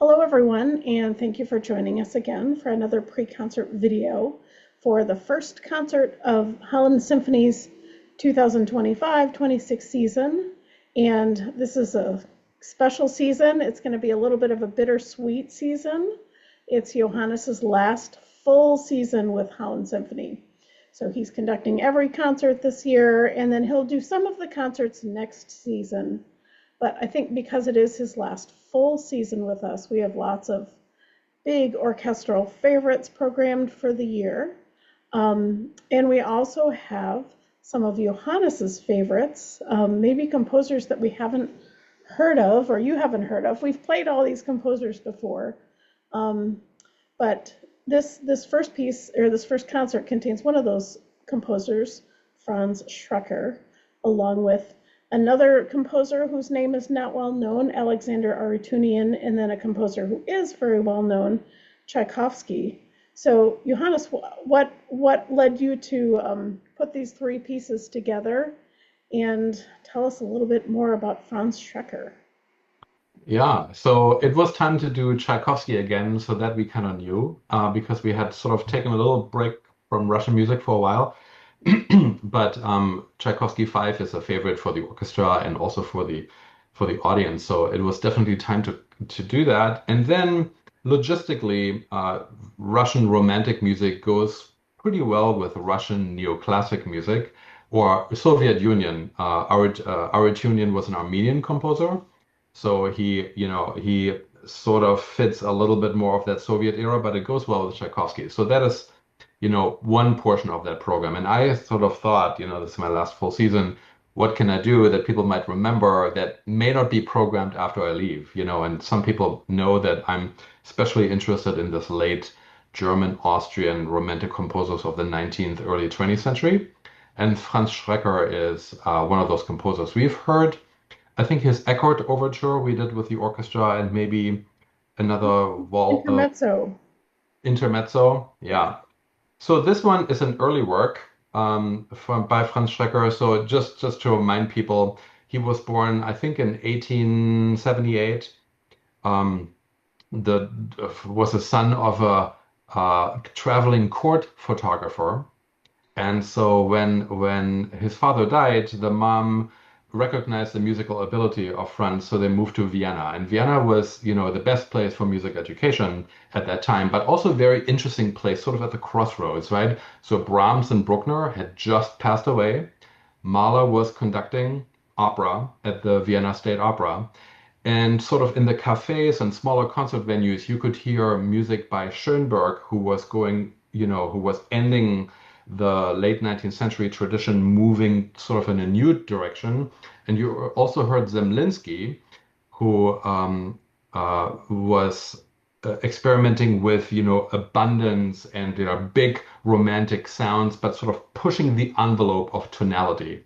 Hello everyone, and thank you for joining us again for another pre-concert video for the first concert of Holland Symphony's 2025-26 season. And this is a special season. It's going to be a little bit of a bittersweet season. It's Johannes's last full season with Holland Symphony. So he's conducting every concert this year, and then he'll do some of the concerts next season. But I think because it is his last full season with us, we have lots of big orchestral favorites programmed for the year. And we also have some of Johannes's favorites, maybe composers that we haven't heard of or you haven't heard of. We've played all these composers before, but this first piece, or this first concert, contains one of those composers, Franz Schreker, along with another composer whose name is not well known, Alexander Arutiunian, and then a composer who is very well known, Tchaikovsky. So, Johannes, what led you to put these three pieces together, and tell us a little bit more about Franz Schreker? Yeah, so it was time to do Tchaikovsky again, so that we kind of knew, because we had sort of taken a little break from Russian music for a while. But Tchaikovsky 5 is a favorite for the orchestra and also for the audience. So it was definitely time to do that. And then logistically, Russian romantic music goes pretty well with Russian neoclassic music or Soviet Union. Arutiunian was an Armenian composer. So he sort of fits a little bit more of that Soviet era, but it goes well with Tchaikovsky. So that is one portion of that program. And I sort of thought, this is my last full season. What can I do that people might remember that may not be programmed after I leave? And some people know that I'm especially interested in this late German, Austrian romantic composers of the 19th, early 20th century. And Franz Schreker is one of those composers. We've heard, I think, his Eckert overture we did with the orchestra and maybe another Intermezzo. intermezzo. Yeah. So this one is an early work by Franz Schreker. So just to remind people, he was born, I think, in 1878. Um, the was a son of a traveling court photographer, and so when his father died, the mom recognized the musical ability of Franz, so they moved to Vienna. And Vienna was, the best place for music education at that time, but also a very interesting place, sort of at the crossroads, right? So Brahms and Bruckner had just passed away. Mahler was conducting opera at the Vienna State Opera. And sort of in the cafes and smaller concert venues, you could hear music by Schoenberg, who was going, who was ending the late 19th century tradition, moving sort of in a new direction. And you also heard Zemlinsky, who was experimenting with, abundance and big romantic sounds, but sort of pushing the envelope of tonality.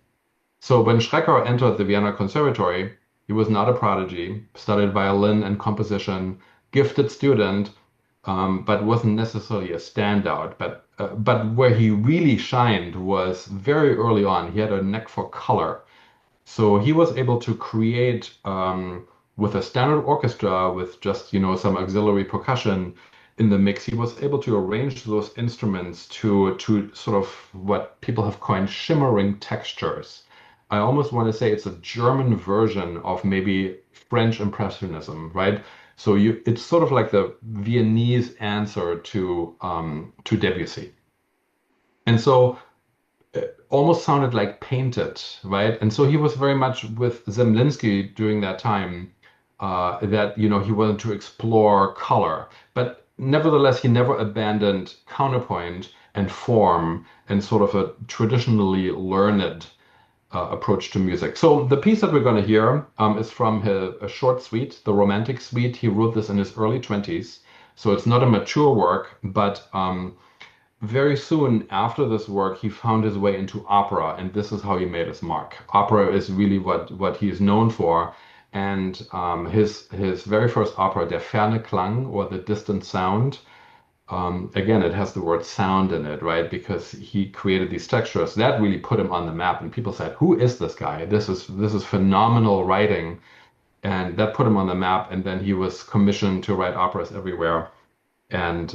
So when Schreker entered the Vienna Conservatory, he was not a prodigy, studied violin and composition, gifted student, but wasn't necessarily a standout. But where he really shined was very early on. He had a knack for color. So he was able to create with a standard orchestra with just, some auxiliary percussion in the mix. He was able to arrange those instruments to sort of what people have coined shimmering textures. I almost want to say it's a German version of maybe French Impressionism, right? So it's sort of like the Viennese answer to Debussy. And so it almost sounded like painted, right? And so he was very much with Zemlinsky during that time, that, he wanted to explore color. But nevertheless, he never abandoned counterpoint and form and sort of a traditionally learned approach to music. So the piece that we're going to hear is from a short suite, the Romantic Suite. He wrote this in his early 20s. So it's not a mature work, but very soon after this work, he found his way into opera, and this is how he made his mark. Opera is really what he is known for. And his very first opera, Der ferne Klang, or The Distant Sound, again, it has the word sound in it, right? Because he created these textures that really put him on the map. And people said, "Who is this guy? This is phenomenal writing." and that put him on the map. And then he was commissioned to write operas everywhere, and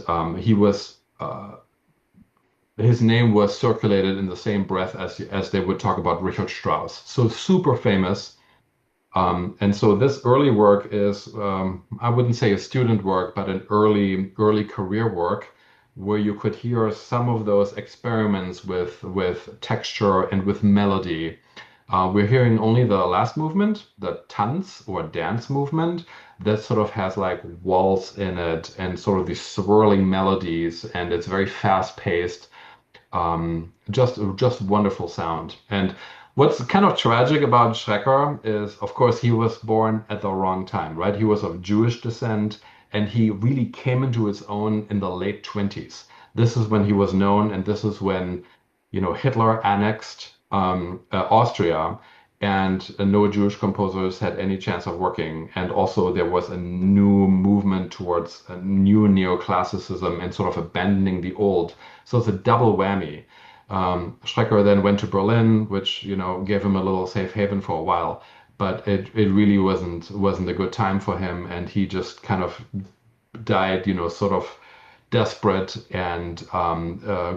his name was circulated in the same breath as they would talk about Richard Strauss. So super famous. And so this early work is, I wouldn't say a student work, but an early career work where you could hear some of those experiments with texture and with melody. We're hearing only the last movement, the Tanz or dance movement, that sort of has like waltz in it and sort of these swirling melodies, and it's very fast paced. Just wonderful sound. And what's kind of tragic about Schreker is, of course, he was born at the wrong time, right? He was of Jewish descent, and he really came into his own in the late 20s. This is when he was known, and this is when, Hitler annexed Austria, and no Jewish composers had any chance of working. And also, there was a new movement towards a new neoclassicism and sort of abandoning the old. So it's a double whammy. Schreker then went to Berlin, which gave him a little safe haven for a while, but it really wasn't a good time for him, and he just kind of died, sort of desperate and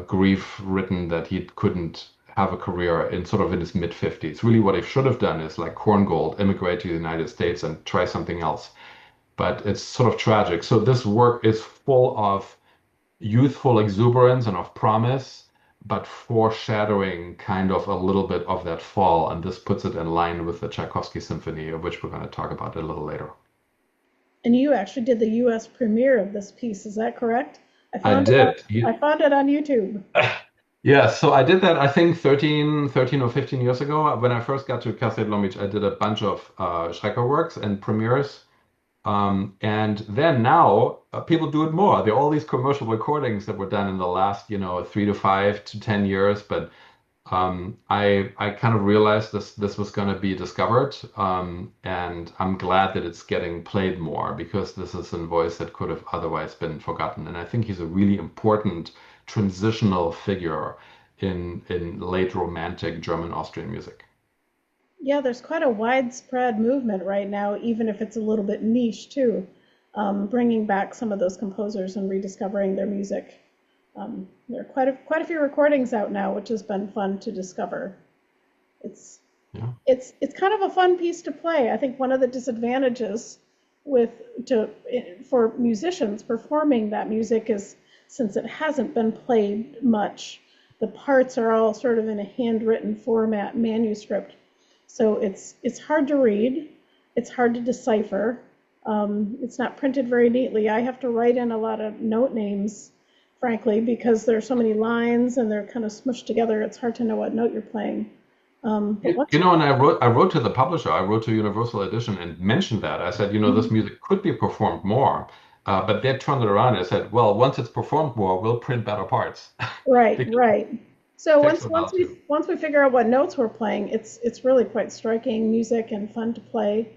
grief-ridden that he couldn't have a career in his mid-50s. Really, what he should have done is like Korngold, immigrate to the United States and try something else. But it's sort of tragic. So this work is full of youthful exuberance and of promise, but foreshadowing kind of a little bit of that fall. And this puts it in line with the Tchaikovsky Symphony, of which we're going to talk about a little later. And you actually did the US premiere of this piece, is that correct? I did. I found it on YouTube. Yeah, so I did that, I think 13 or 15 years ago. When I first got to Castle Lomich, I did a bunch of Schreker works and premieres. And then now people do it more. There are all these commercial recordings that were done in the last, 3 to 5 to 10 years. But I kind of realized this was going to be discovered. And I'm glad that it's getting played more, because this is a voice that could have otherwise been forgotten. And I think he's a really important transitional figure in late Romantic German-Austrian music. Yeah, there's quite a widespread movement right now, even if it's a little bit niche too, bringing back some of those composers and rediscovering their music. There are quite a few recordings out now, which has been fun to discover. It's Yeah. it's kind of a fun piece to play. I think one of the disadvantages for musicians performing that music is, since it hasn't been played much, the parts are all sort of in a handwritten format, manuscript. So it's hard to read, it's hard to decipher. It's not printed very neatly. I have to write in a lot of note names, frankly, because there's so many lines and they're kind of smushed together. It's hard to know what note you're playing. And I wrote to the publisher, I wrote to Universal Edition and mentioned that. I said, this music could be performed more. But they turned it around and said, well, once it's performed more, we'll print better parts. Right. So It takes once a while too. once we figure out what notes we're playing, it's really quite striking music and fun to play.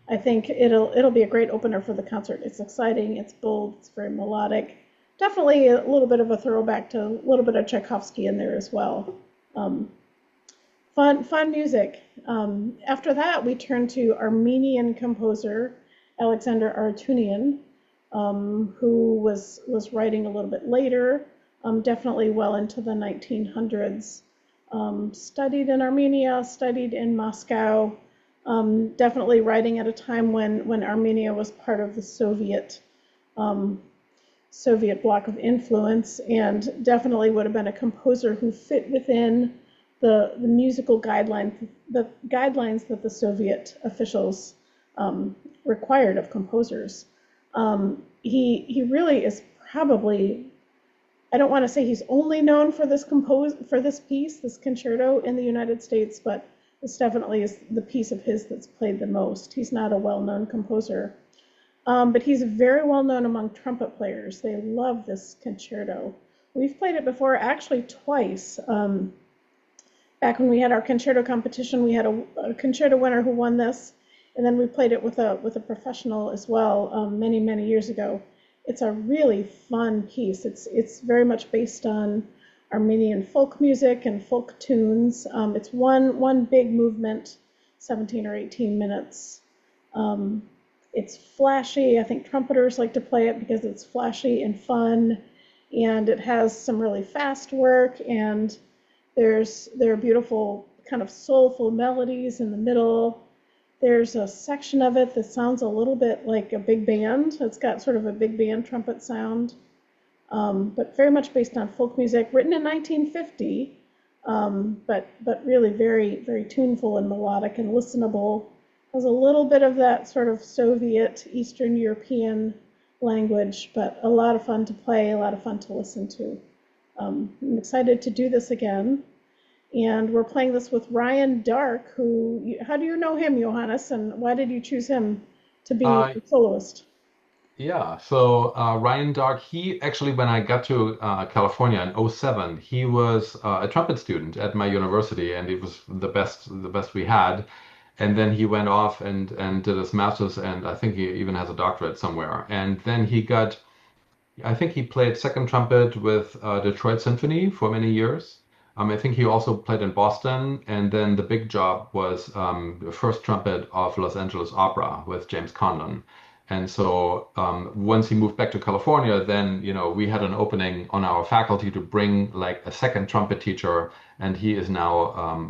I think it'll be a great opener for the concert. It's exciting, it's bold, it's very melodic. Definitely a little bit of a throwback to a little bit of Tchaikovsky in there as well. Um, fun music. After that, we turn to Armenian composer Alexander Arutunian, who was writing a little bit later, definitely well into the 1900s. Studied in Armenia, studied in Moscow, definitely writing at a time when Armenia was part of the Soviet bloc of influence, and definitely would have been a composer who fit within the musical guidelines that the Soviet officials required of composers. He really is probably, I don't want to say he's only known for this piece, this concerto in the United States, but this definitely is the piece of his that's played the most. He's not a well-known composer, but he's very well known among trumpet players. They love this concerto. We've played it before, actually twice. Back when we had our concerto competition, we had a concerto winner who won this, and then we played it with a professional as well, many years ago. It's a really fun piece. It's very much based on Armenian folk music and folk tunes. It's one big movement, 17 or 18 minutes. It's flashy. I think trumpeters like to play it because it's flashy and fun, and it has some really fast work, and there are beautiful kind of soulful melodies in the middle. There's a section of it that sounds a little bit like a big band. It's got sort of a big band trumpet sound, but very much based on folk music, written in 1950, but really very, very tuneful and melodic and listenable. Has a little bit of that sort of Soviet, Eastern European language, but a lot of fun to play, a lot of fun to listen to. I'm excited to do this again. And we're playing this with Ryan Darke, who, how do you know him, Johannes, and why did you choose him to be Uh, the soloist? yeah, so Ryan Darke, he actually, when I got to California in '07, he was a trumpet student at my university, and it was the best we had. And then he went off and did his master's, and I think he even has a doctorate somewhere. And then I think he played second trumpet with Detroit Symphony for many years. I think he also played in Boston, and then the big job was the first trumpet of Los Angeles Opera with James Conlon. And so once he moved back to California, then we had an opening on our faculty to bring like a second trumpet teacher, and he is now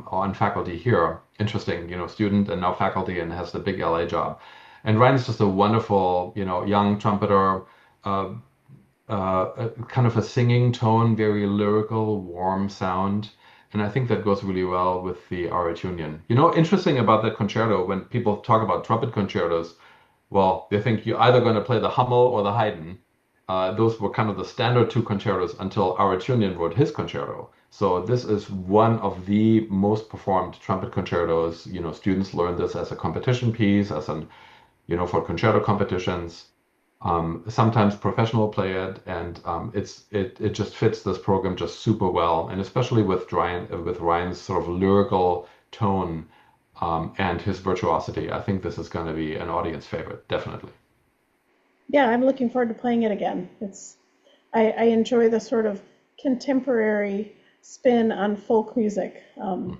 on faculty here. Interesting, student and now faculty, and has the big LA job. And Ryan is just a wonderful, young trumpeter. Uh, Kind of a singing tone, very lyrical, warm sound. And I think that goes really well with the Arutiunian. Interesting about that concerto, when people talk about trumpet concertos, well, they think you're either going to play the Hummel or the Haydn. Those were kind of the standard two concertos until Arutunian wrote his concerto. So this is one of the most performed trumpet concertos. Students learn this as a competition piece, for concerto competitions. Sometimes professional play it, and it just fits this program just super well, and especially with Ryan's sort of lyrical tone and his virtuosity. I think this is going to be an audience favorite, definitely. Yeah, I'm looking forward to playing it again. I enjoy the sort of contemporary spin on folk music, and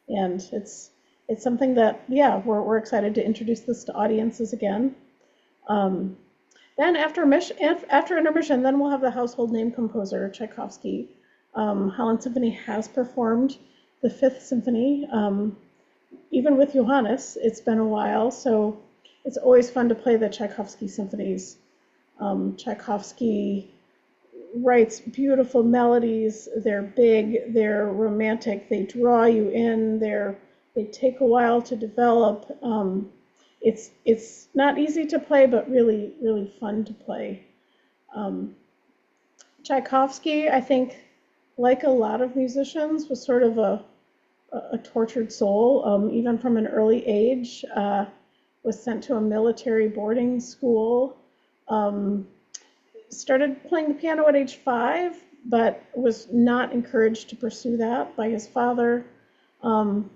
it's something that, yeah, we're excited to introduce this to audiences again. Um, Then after intermission, then we'll have the household name composer, Tchaikovsky. Holland Symphony has performed the Fifth Symphony, even with Johannes. It's been a while, so it's always fun to play the Tchaikovsky symphonies. Tchaikovsky writes beautiful melodies. They're big, they're romantic, they draw you in, they take a while to develop. It's not easy to play, but really, really fun to play. Um, Tchaikovsky, I think, like a lot of musicians, was sort of a tortured soul. Even from an early age, was sent to a military boarding school. Um, Started playing the piano at age 5, but was not encouraged to pursue that by his father. Um,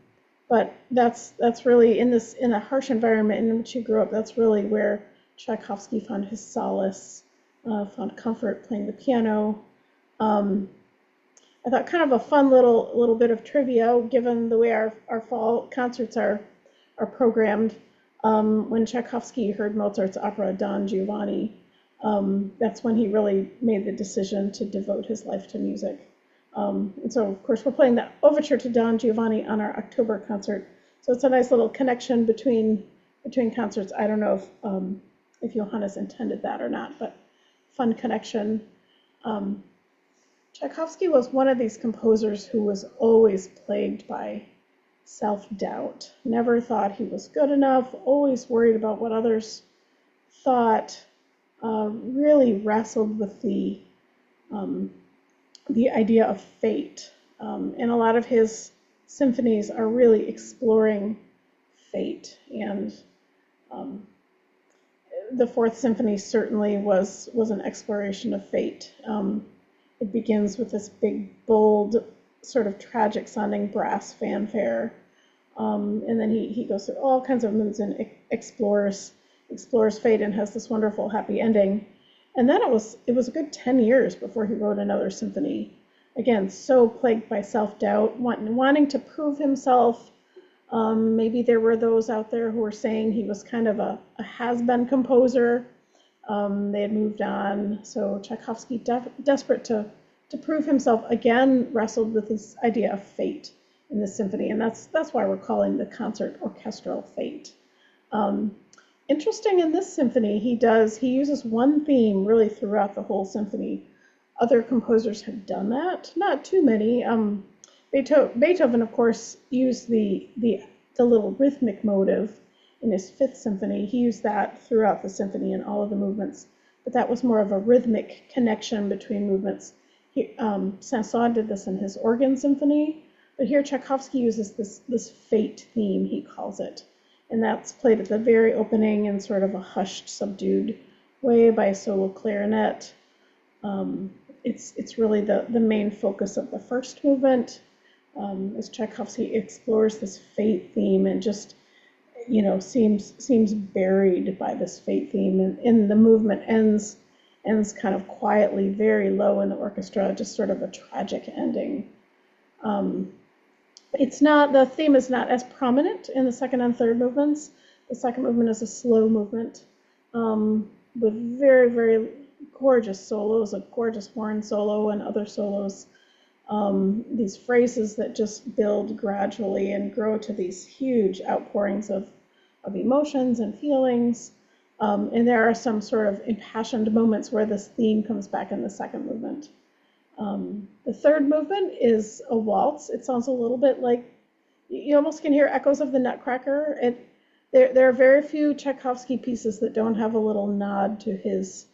but that's really in a harsh environment in which he grew up. That's really where Tchaikovsky found his solace, found comfort playing the piano. Um, I thought kind of a fun little bit of trivia, given the way our fall concerts are programmed. When Tchaikovsky heard Mozart's opera Don Giovanni, that's when he really made the decision to devote his life to music. And so, of course, we're playing the overture to Don Giovanni on our October concert. So it's a nice little connection between concerts. I don't know if Johannes intended that or not, but fun connection. Tchaikovsky was one of these composers who was always plagued by self-doubt. Never thought he was good enough, always worried about what others thought, really wrestled with the idea of fate. And a lot of his symphonies are really exploring fate. And the Fourth Symphony certainly was an exploration of fate. It begins with this big, bold, sort of tragic sounding brass fanfare. And then he goes through all kinds of moods and explores fate and has this wonderful happy ending. And then it was a good 10 years before he wrote another symphony. Again, so plagued by self-doubt, wanting to prove himself, Maybe there were those out there who were saying he was kind of a has-been composer. They had moved on. So Tchaikovsky, desperate to prove himself again, wrestled with this idea of fate in this symphony, and that's why we're calling the concert orchestral fate. Um, Interesting in this symphony, he uses one theme really throughout the whole symphony. Other composers have done that, not too many. Beethoven, of course, used the little rhythmic motive in his Fifth Symphony. He used that throughout the symphony in all of the movements, but that was more of a rhythmic connection between movements. Saint-Saëns did this in his Organ Symphony, but here Tchaikovsky uses this fate theme, he calls it, and that's played at the very opening in sort of a hushed, subdued way by a solo clarinet. It's really the main focus of the first movement, as Tchaikovsky explores this fate theme and just seems buried by this fate theme, and the movement ends kind of quietly, very low in the orchestra, just sort of a tragic ending. The theme is not as prominent in the second and third movements. The second movement is a slow movement with very, very gorgeous solos, a gorgeous horn solo and other solos. These phrases that just build gradually and grow to these huge outpourings of emotions and feelings. And there are some sort of impassioned moments where this theme comes back in the second movement. The third movement is a waltz. It sounds a little bit like, you almost can hear echoes of the Nutcracker. There are very few Tchaikovsky pieces that don't have a little nod to his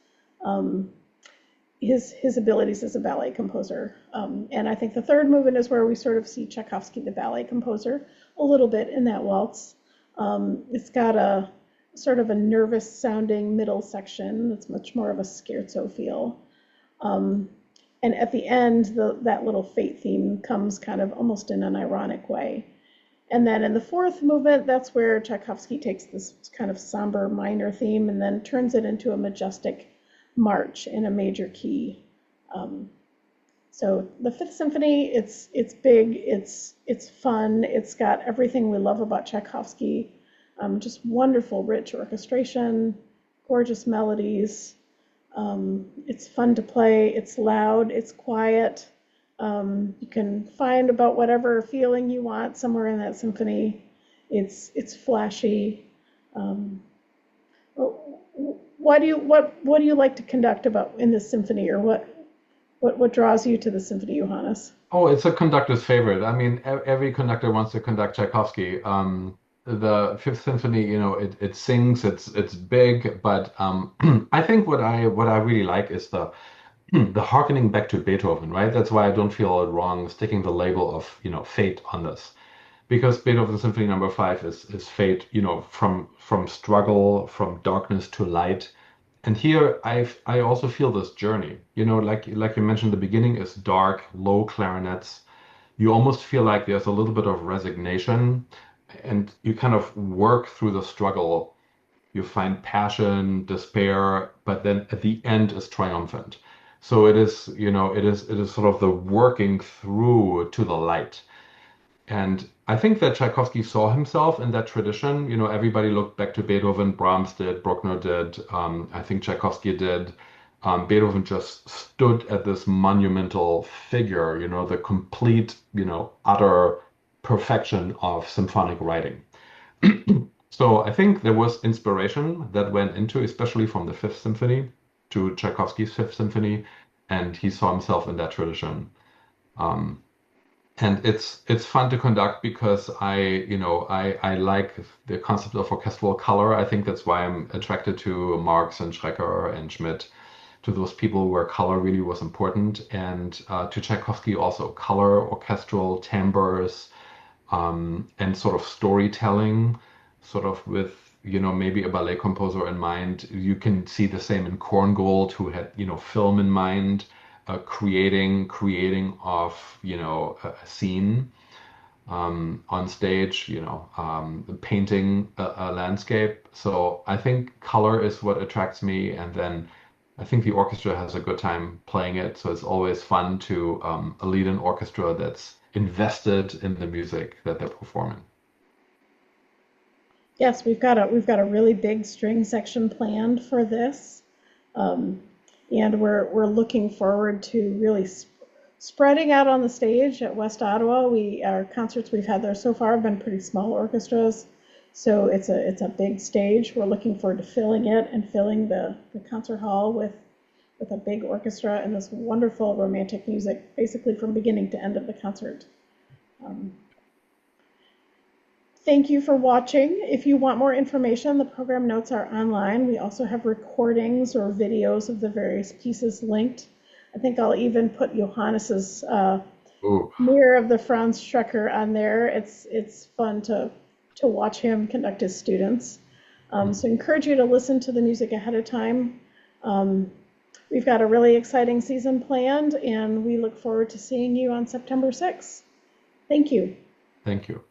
abilities as a ballet composer. And I think the third movement is where we sort of see Tchaikovsky, the ballet composer, a little bit in that waltz. It's got a sort of a nervous sounding middle section that's much more of a scherzo feel. And at the end, that little fate theme comes kind of almost in an ironic way. And then in the fourth movement, that's where Tchaikovsky takes this kind of somber minor theme and then turns it into a majestic march in a major key. So the Fifth Symphony, it's big, it's fun, it's got everything we love about Tchaikovsky, just wonderful, rich orchestration, gorgeous melodies. It's fun to play, it's loud, it's quiet. You can find about whatever feeling you want somewhere in that symphony. It's flashy. What do you like to conduct about in this symphony, or what draws you to the symphony, Johannes? Oh, it's a conductor's favorite. I mean, every conductor wants to conduct Tchaikovsky. The Fifth Symphony, it sings, it's big, but I think what I really like is the harkening back to Beethoven, right? That's why I don't feel it wrong sticking the label of fate on this, because Beethoven Symphony Number 5 is fate, from struggle, from darkness to light. And here I also feel this journey, like you mentioned, the beginning is dark, low clarinets. You almost feel like there's a little bit of resignation, and you kind of work through the struggle. You find passion, despair, but then at the end is triumphant. So it is sort of the working through to the light. And I think that Tchaikovsky saw himself in that tradition. Everybody looked back to Beethoven, Brahms did, Bruckner did, I think Tchaikovsky did. Beethoven just stood at this monumental figure, the complete, utter perfection of symphonic writing. So I think there was inspiration that went into, especially from the Fifth Symphony to Tchaikovsky's Fifth Symphony, and he saw himself in that tradition. And it's fun to conduct because I like the concept of orchestral color. I think that's why I'm attracted to Marx and Schreker and Schmidt, to those people where color really was important, and to Tchaikovsky also color, orchestral timbres, and sort of storytelling, sort of with maybe a ballet composer in mind. You can see the same in Korngold, who had film in mind, creating of a scene on stage, painting a landscape. So I think color is what attracts me, and then I think the orchestra has a good time playing it. So it's always fun to lead an orchestra that's invested in the music that they're performing. Yes, we've got a really big string section planned for this, um, and we're looking forward to really spreading out on the stage at West Ottawa. Our concerts we've had there so far have been pretty small orchestras, so it's a big stage. We're looking forward to filling it and filling the concert hall with a big orchestra and this wonderful romantic music, basically from beginning to end of the concert. Um, Thank you for watching. If you want more information, the program notes are online. We also have recordings or videos of the various pieces linked. I think I'll even put Johannes's Ooh. Mirror of the Franz Schreker on there. It's fun to watch him conduct his students. So I encourage you to listen to the music ahead of time. We've got a really exciting season planned, and we look forward to seeing you on September 6th. Thank you. Thank you.